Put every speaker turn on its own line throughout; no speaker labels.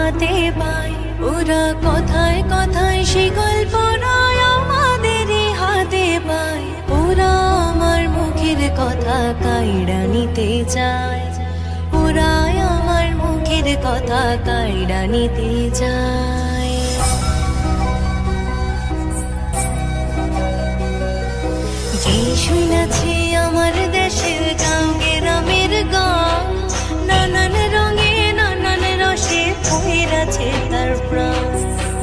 হাতে পায়। ওরা কথায় কথায় শিকল পরায় আমাদেরই হাতে পায়। ওরা আমার মুখের কথা কাইড়া নিতে চায়। ওরা আমার মুখের কথা কাইড়া নিতে চায়। যে শুনেছি আমার দেশের গান গ্রামের গান, নানান রঙে নানান রসে ভইরাছে তার প্রাণ।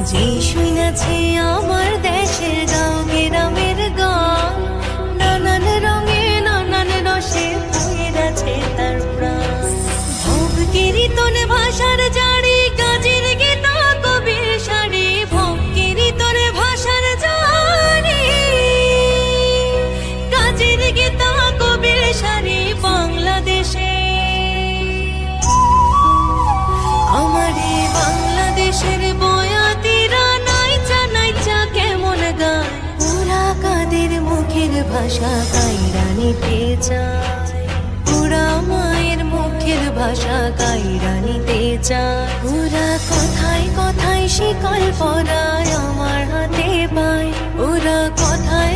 যে শুনেছি আমার দেশের গান গ্রামের গান, নানান রঙে নানান রসে ভইরাছে তার প্রাণ। ভোগ কীর্তন ভাষার জারি, কাজের গীতা কবির সারি। ভোগ কীর্তন ভাষার জারি, কাজের গীতা কবির সারি বাংলাদেশে। আমারে বাংলাদেশের বয়াতিরা নাইচা নাইচা কেমন গায়। ওরা কাদের মুখের ভাষা কাইড়া নিতে চায়। ওরা মায়ের মুখের ভাষা কাইড়া নিতে চায়। ওরা কথায় কথায় শিকল পরায় আমার হাতে পায়। ওরা কথায়